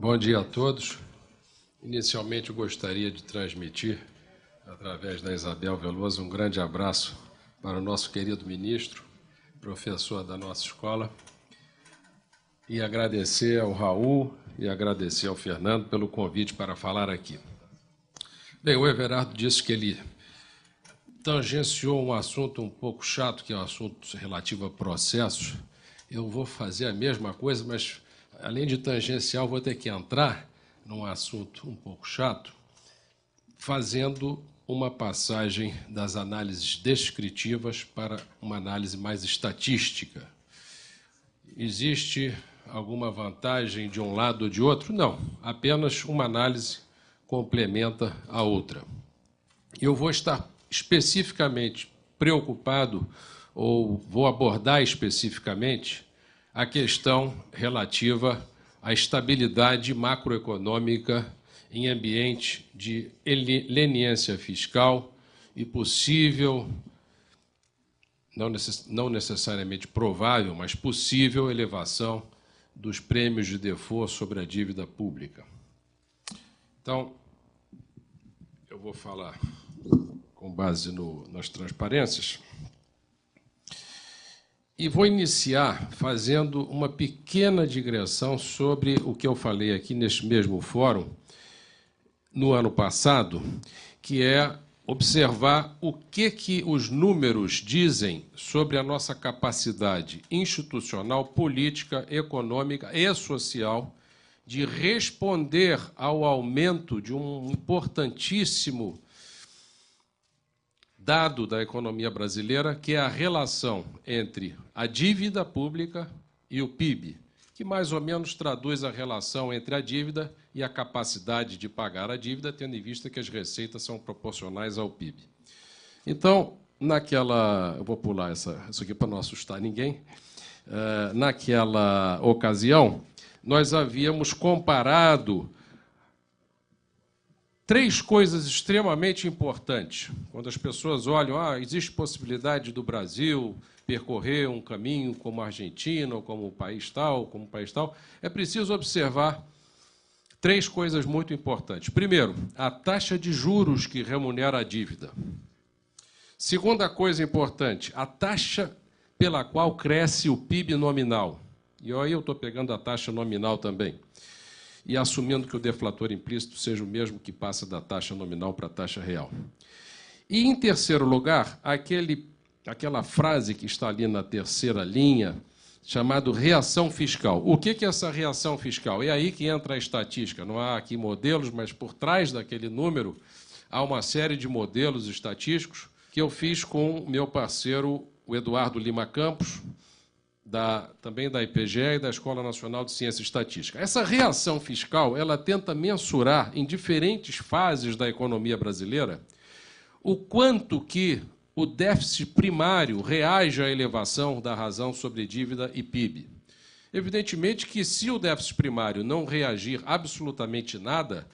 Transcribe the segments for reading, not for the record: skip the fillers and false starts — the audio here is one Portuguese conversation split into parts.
Bom dia a todos. Inicialmente, eu gostaria de transmitir, através da Isabel Veloso, um grande abraço para o nosso querido ministro, professor da nossa escola, e agradecer ao Raul e agradecer ao Fernando pelo convite para falar aqui. Bem, o Everardo disse que ele tangenciou um assunto um pouco chato, que é o assunto relativo a processos. Eu vou fazer a mesma coisa, mas, além de tangencial, vou ter que entrar num assunto um pouco chato, fazendo uma passagem das análises descritivas para uma análise mais estatística. Existe alguma vantagem de um lado ou de outro? Não, apenas uma análise complementa a outra. Eu vou estar especificamente preocupado, ou vou abordar especificamente, a questão relativa à estabilidade macroeconômica em ambiente de leniência fiscal e possível, não necessariamente provável, mas possível elevação dos prêmios de default sobre a dívida pública. Então, eu vou falar com base nas transparências. E vou iniciar fazendo uma pequena digressão sobre o que eu falei aqui neste mesmo fórum, no ano passado, que é observar o que os números dizem sobre a nossa capacidade institucional, política, econômica e social de responder ao aumento de um importantíssimo dado da economia brasileira, que é a relação entre a dívida pública e o PIB, que mais ou menos traduz a relação entre a dívida e a capacidade de pagar a dívida, tendo em vista que as receitas são proporcionais ao PIB. Então, eu vou pular isso aqui para não assustar ninguém. Naquela ocasião, nós havíamos comparado três coisas extremamente importantes. Quando as pessoas olham, existe possibilidade do Brasil percorrer um caminho como a Argentina, ou como o país tal, é preciso observar três coisas muito importantes. Primeiro, a taxa de juros que remunera a dívida. Segunda coisa importante, a taxa pela qual cresce o PIB nominal. E aí eu estou pegando a taxa nominal também, e assumindo que o deflator implícito seja o mesmo que passa da taxa nominal para a taxa real. E, em terceiro lugar, aquela frase que está ali na terceira linha, chamado reação fiscal. O que é essa reação fiscal? É aí que entra a estatística. Não há aqui modelos, mas por trás daquele número há uma série de modelos estatísticos que eu fiz com o meu parceiro, o Eduardo Lima Campos, também da IPGE e da Escola Nacional de Ciência e Estatística. Essa reação fiscal, ela tenta mensurar, em diferentes fases da economia brasileira, o quanto que o déficit primário reage à elevação da razão sobre dívida e PIB. Evidentemente que, se o déficit primário não reagir absolutamente nada,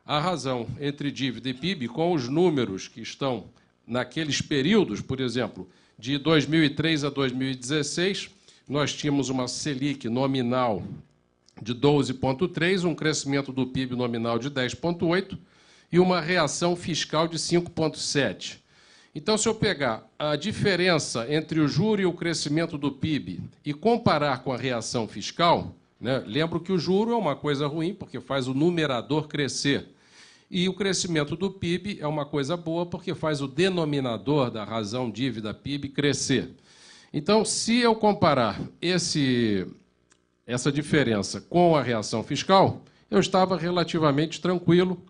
a razão entre dívida e PIB, com os números que estão naqueles períodos, por exemplo, de 2003 a 2016, nós tínhamos uma Selic nominal de 12,3%, um crescimento do PIB nominal de 10,8% e uma reação fiscal de 5,7%. Então, se eu pegar a diferença entre o juro e o crescimento do PIB e comparar com a reação fiscal, lembro que o juro é uma coisa ruim, porque faz o numerador crescer, e o crescimento do PIB é uma coisa boa, porque faz o denominador da razão dívida-PIB crescer. Então, se eu comparar essa diferença com a reação fiscal, eu estava relativamente tranquilo,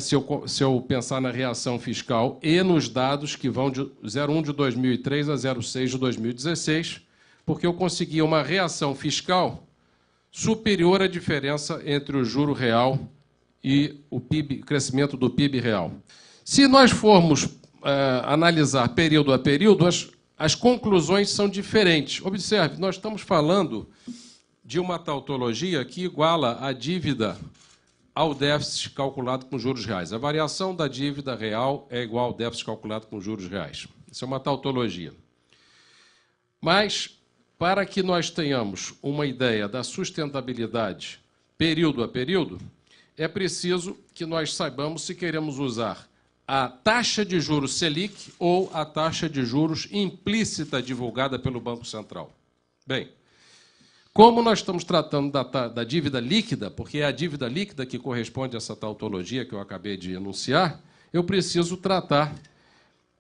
se eu pensar na reação fiscal e nos dados que vão de 0,1 de 2003 a 0,6 de 2016, porque eu conseguia uma reação fiscal superior à diferença entre o juro real e o PIB, crescimento do PIB real. Se nós formos analisar período a período, as conclusões são diferentes. Observe, nós estamos falando de uma tautologia que iguala a dívida ao déficit calculado com juros reais. A variação da dívida real é igual ao déficit calculado com juros reais. Isso é uma tautologia. Mas, para que nós tenhamos uma ideia da sustentabilidade período a período, é preciso que nós saibamos se queremos usar a taxa de juros Selic ou a taxa de juros implícita divulgada pelo Banco Central. Bem, como nós estamos tratando da dívida líquida, porque é a dívida líquida que corresponde a essa tautologia que eu acabei de enunciar, eu preciso tratar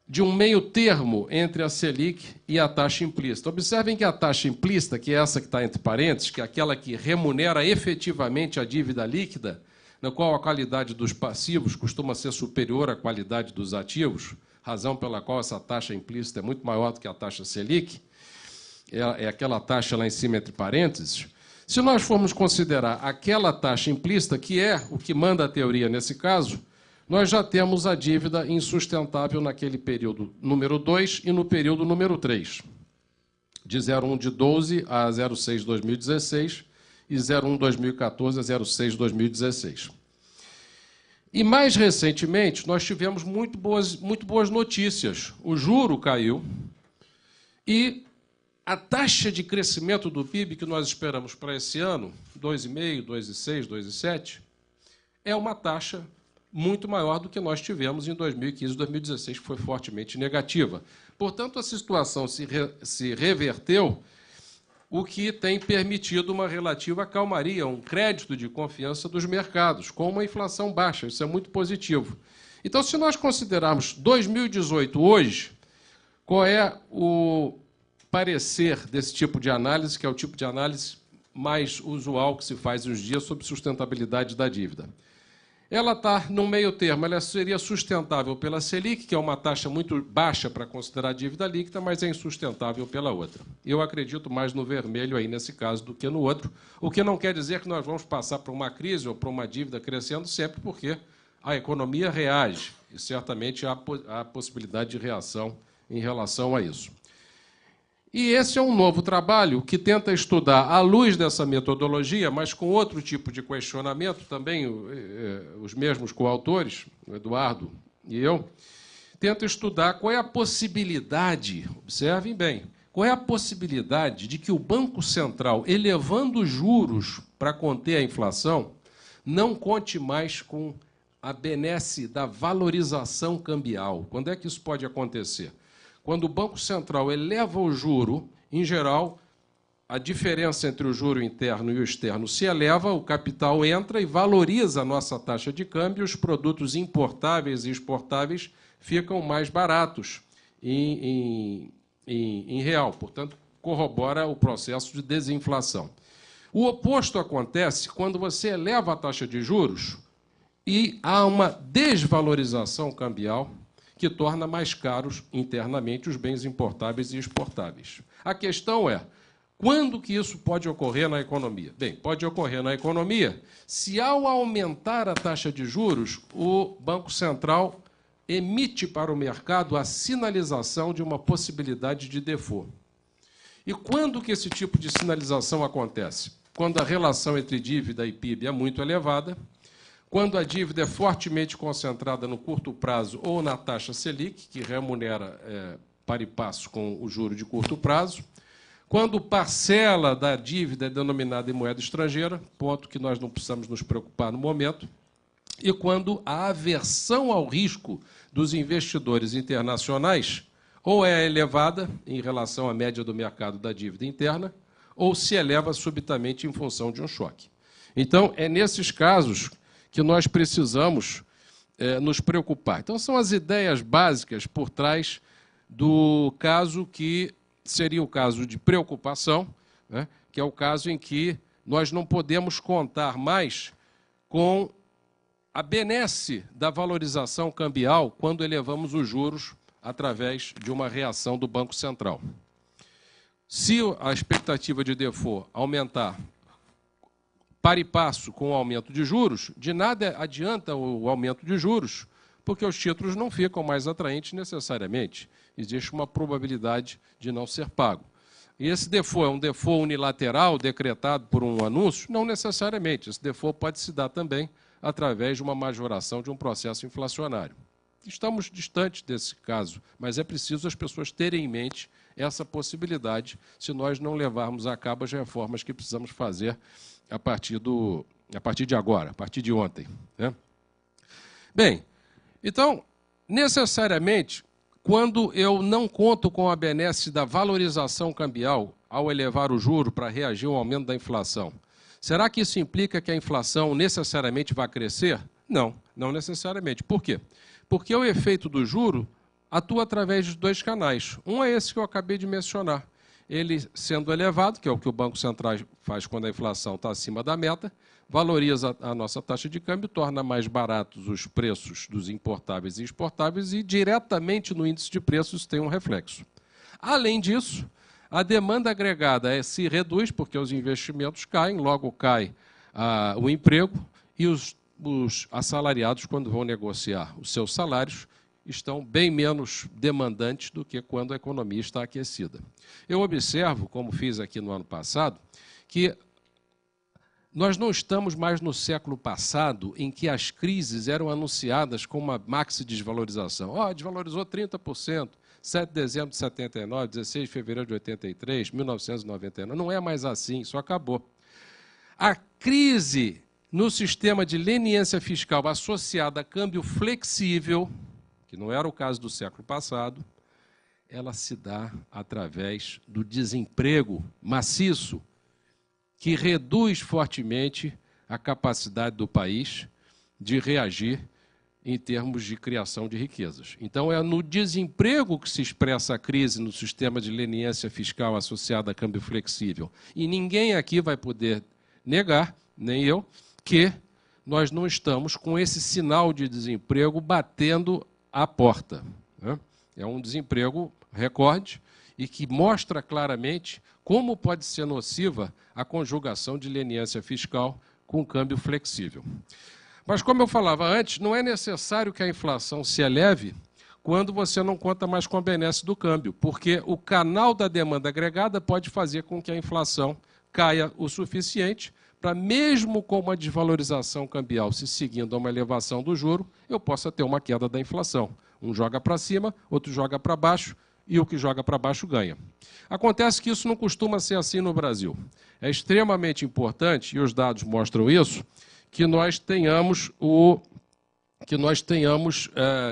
de um meio termo entre a Selic e a taxa implícita. Observem que a taxa implícita, que é essa que está entre parênteses, que é aquela que remunera efetivamente a dívida líquida, na qual a qualidade dos passivos costuma ser superior à qualidade dos ativos, razão pela qual essa taxa implícita é muito maior do que a taxa Selic, é aquela taxa lá em cima entre parênteses. Se nós formos considerar aquela taxa implícita, que é o que manda a teoria nesse caso, nós já temos a dívida insustentável naquele período número 2 e no período número 3, de 01 de 12 a 06 de 2016 e 01 de 2014 a 06 de 2016. E, mais recentemente, nós tivemos muito boas notícias. O juro caiu e a taxa de crescimento do PIB que nós esperamos para esse ano, 2,5%, 2,6%, 2,7%, é uma taxa muito maior do que nós tivemos em 2015 e 2016, que foi fortemente negativa. Portanto, a situação se reverteu, o que tem permitido uma relativa calmaria, um crédito de confiança dos mercados, com uma inflação baixa. Isso é muito positivo. Então, se nós considerarmos 2018 hoje, qual é o parecer desse tipo de análise, que é o tipo de análise mais usual que se faz hoje em dia sobre sustentabilidade da dívida? Ela está no meio termo, ela seria sustentável pela Selic, que é uma taxa muito baixa para considerar a dívida líquida, mas é insustentável pela outra. Eu acredito mais no vermelho aí nesse caso do que no outro, o que não quer dizer que nós vamos passar por uma crise ou por uma dívida crescendo sempre, porque a economia reage, e certamente há possibilidade de reação em relação a isso. E esse é um novo trabalho que tenta estudar, à luz dessa metodologia, mas com outro tipo de questionamento, também os mesmos coautores, o Eduardo e eu, tenta estudar qual é a possibilidade, observem bem, qual é a possibilidade de que o Banco Central, elevando os juros para conter a inflação, não conte mais com a benesse da valorização cambial. Quando é que isso pode acontecer? Quando o Banco Central eleva o juro, em geral, a diferença entre o juro interno e o externo se eleva, o capital entra e valoriza a nossa taxa de câmbio, os produtos importáveis e exportáveis ficam mais baratos em real. Portanto, corrobora o processo de desinflação. O oposto acontece quando você eleva a taxa de juros e há uma desvalorização cambial que torna mais caros internamente os bens importáveis e exportáveis. A questão é, quando que isso pode ocorrer na economia? Bem, pode ocorrer na economia se, ao aumentar a taxa de juros, o Banco Central emite para o mercado a sinalização de uma possibilidade de default. E quando que esse tipo de sinalização acontece? Quando a relação entre dívida e PIB é muito elevada, quando a dívida é fortemente concentrada no curto prazo ou na taxa Selic, que remunera para e passo com o juro de curto prazo, quando parcela da dívida é denominada em moeda estrangeira, ponto que nós não precisamos nos preocupar no momento, e quando a aversão ao risco dos investidores internacionais ou é elevada em relação à média do mercado da dívida interna, ou se eleva subitamente em função de um choque. Então, é nesses casos que nós precisamos nos preocupar. Então, são as ideias básicas por trás do caso que seria o caso de preocupação, né, que é o caso em que nós não podemos contar mais com a benesse da valorização cambial quando elevamos os juros através de uma reação do Banco Central. Se a expectativa de default aumentar para e passo com o aumento de juros, de nada adianta o aumento de juros, porque os títulos não ficam mais atraentes necessariamente. Existe uma probabilidade de não ser pago. E esse default é um default unilateral decretado por um anúncio? Não necessariamente. Esse default pode se dar também através de uma majoração de um processo inflacionário. Estamos distantes desse caso, mas é preciso as pessoas terem em mente essa possibilidade se nós não levarmos a cabo as reformas que precisamos fazer a partir do a partir de agora, a partir de ontem, né? Bem, então, necessariamente, quando eu não conto com a benesse da valorização cambial ao elevar o juro para reagir ao aumento da inflação, será que isso implica que a inflação necessariamente vai crescer? Não, não necessariamente. Por quê? Porque o efeito do juro atua através de dois canais. Um é esse que eu acabei de mencionar. Ele sendo elevado, que é o que o Banco Central faz quando a inflação está acima da meta, valoriza a nossa taxa de câmbio, torna mais baratos os preços dos importáveis e exportáveis e diretamente no índice de preços tem um reflexo. Além disso, a demanda agregada se reduz porque os investimentos caem, logo cai o emprego e os assalariados, quando vão negociar os seus salários, estão bem menos demandantes do que quando a economia está aquecida. Eu observo, como fiz aqui no ano passado, que nós não estamos mais no século passado em que as crises eram anunciadas com uma maxi desvalorização. Desvalorizou 30%, 7 de dezembro de 79, 16 de fevereiro de 83, 1999. Não é mais assim, isso acabou. A crise no sistema de leniência fiscal associada a câmbio flexível, que não era o caso do século passado, ela se dá através do desemprego maciço, que reduz fortemente a capacidade do país de reagir em termos de criação de riquezas. Então, é no desemprego que se expressa a crise no sistema de leniência fiscal associada a câmbio flexível. E ninguém aqui vai poder negar, nem eu, que nós não estamos com esse sinal de desemprego batendo à porta, né? É um desemprego recorde e que mostra claramente como pode ser nociva a conjugação de leniência fiscal com câmbio flexível. Mas, como eu falava antes, não é necessário que a inflação se eleve quando você não conta mais com a benesse do câmbio, porque o canal da demanda agregada pode fazer com que a inflação caia o suficiente para, mesmo com uma desvalorização cambial se seguindo a uma elevação do juro, eu possa ter uma queda da inflação. Um joga para cima, outro joga para baixo, e o que joga para baixo ganha. Acontece que isso não costuma ser assim no Brasil. É extremamente importante, e os dados mostram isso, que nós tenhamos,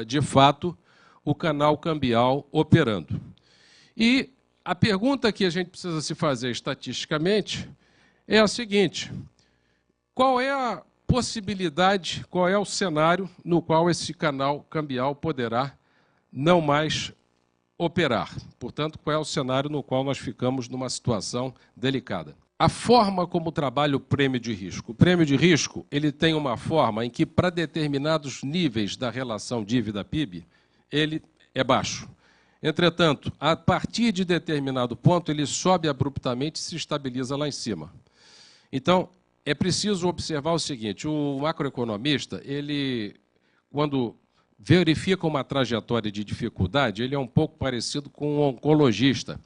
de fato, o canal cambial operando. E a pergunta que a gente precisa se fazer estatisticamente é a seguinte: qual é a possibilidade, qual é o cenário no qual esse canal cambial poderá não mais operar? Portanto, qual é o cenário no qual nós ficamos numa situação delicada? A forma como trabalha o prêmio de risco. O prêmio de risco ele tem uma forma em que, para determinados níveis da relação dívida-PIB, ele é baixo. Entretanto, a partir de determinado ponto, ele sobe abruptamente e se estabiliza lá em cima. Então, é preciso observar o seguinte: o macroeconomista, ele, quando verifica uma trajetória de dificuldade, ele é um pouco parecido com um oncologista.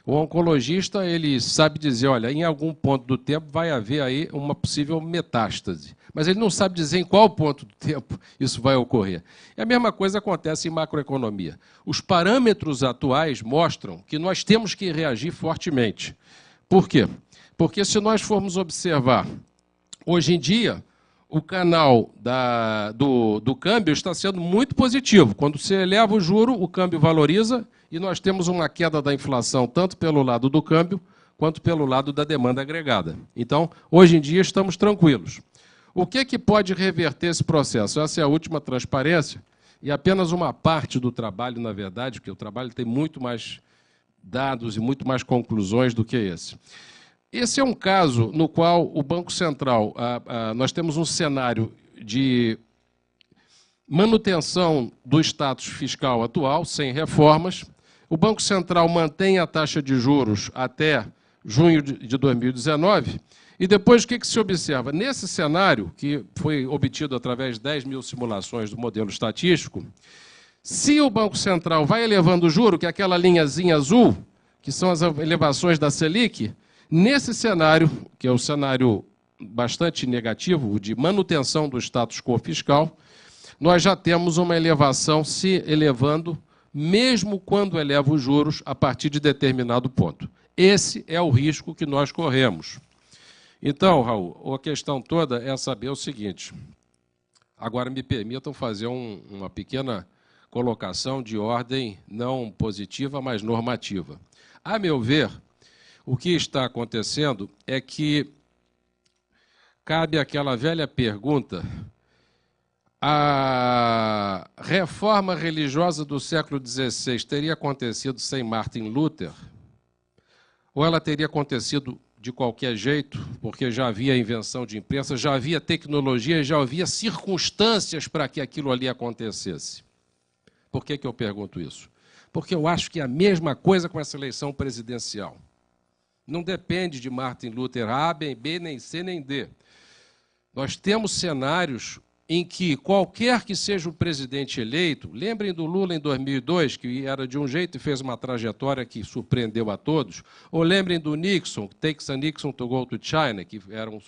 O oncologista, ele sabe dizer, olha, em algum ponto do tempo vai haver aí uma possível metástase, mas ele não sabe dizer em qual ponto do tempo isso vai ocorrer. E a mesma coisa acontece em macroeconomia. Os parâmetros atuais mostram que nós temos que reagir fortemente. Por quê? Porque se nós formos observar, hoje em dia, o canal do câmbio está sendo muito positivo. Quando você eleva o juro, o câmbio valoriza e nós temos uma queda da inflação tanto pelo lado do câmbio quanto pelo lado da demanda agregada. Então, hoje em dia, estamos tranquilos. O que pode reverter esse processo? Essa é a última transparência e apenas uma parte do trabalho, na verdade, porque o trabalho tem muito mais dados e muito mais conclusões do que esse. Esse é um caso no qual o Banco Central, nós temos um cenário de manutenção do status fiscal atual, sem reformas. O Banco Central mantém a taxa de juros até junho de 2019. E depois, o que se observa? Nesse cenário, que foi obtido através de 10 mil simulações do modelo estatístico, se o Banco Central vai elevando o juro, que é aquela linhazinha azul, que são as elevações da Selic, nesse cenário, que é um cenário bastante negativo, de manutenção do status quo fiscal, nós já temos uma elevação se elevando, mesmo quando eleva os juros a partir de determinado ponto. Esse é o risco que nós corremos. Então, Raul, a questão toda é saber o seguinte. Agora, me permitam fazer uma pequena colocação de ordem não positiva, mas normativa. A meu ver, o que está acontecendo é que cabe aquela velha pergunta: a reforma religiosa do século XVI teria acontecido sem Martin Luther? Ou ela teria acontecido de qualquer jeito, porque já havia invenção de imprensa, já havia tecnologia, já havia circunstâncias para que aquilo ali acontecesse? Por que eu pergunto isso? Porque eu acho que é a mesma coisa com essa eleição presidencial. Não depende de Martin Luther A, B, nem C, nem D. Nós temos cenários em que qualquer que seja o presidente eleito, lembrem do Lula em 2002, que era de um jeito e fez uma trajetória que surpreendeu a todos, ou lembrem do Nixon, Takes a Nixon to go to China, que era um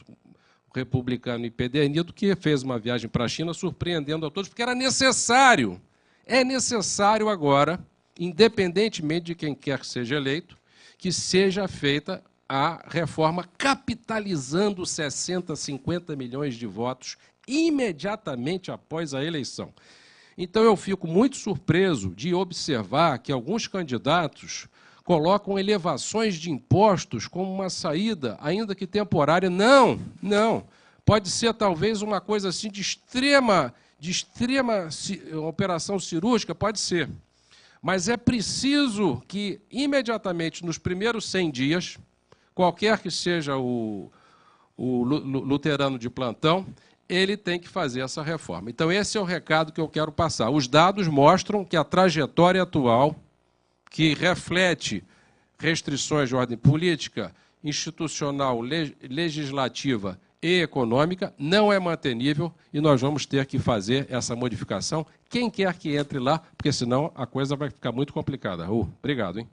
republicano empedernido que fez uma viagem para a China surpreendendo a todos, porque era necessário. É necessário agora, independentemente de quem quer que seja eleito, que seja feita a reforma capitalizando 60, 50 milhões de votos imediatamente após a eleição. Então, eu fico muito surpreso de observar que alguns candidatos colocam elevações de impostos como uma saída, ainda que temporária. Não, não. Pode ser, talvez, uma coisa assim de extrema operação cirúrgica, pode ser. Mas é preciso que, imediatamente, nos primeiros 100 dias, qualquer que seja o luterano de plantão, ele tem que fazer essa reforma. Então, esse é o recado que eu quero passar. Os dados mostram que a trajetória atual, que reflete restrições de ordem política, institucional, legislativa e econômica, não é mantenível e nós vamos ter que fazer essa modificação, quem quer que entre lá, porque senão a coisa vai ficar muito complicada. Obrigado, hein?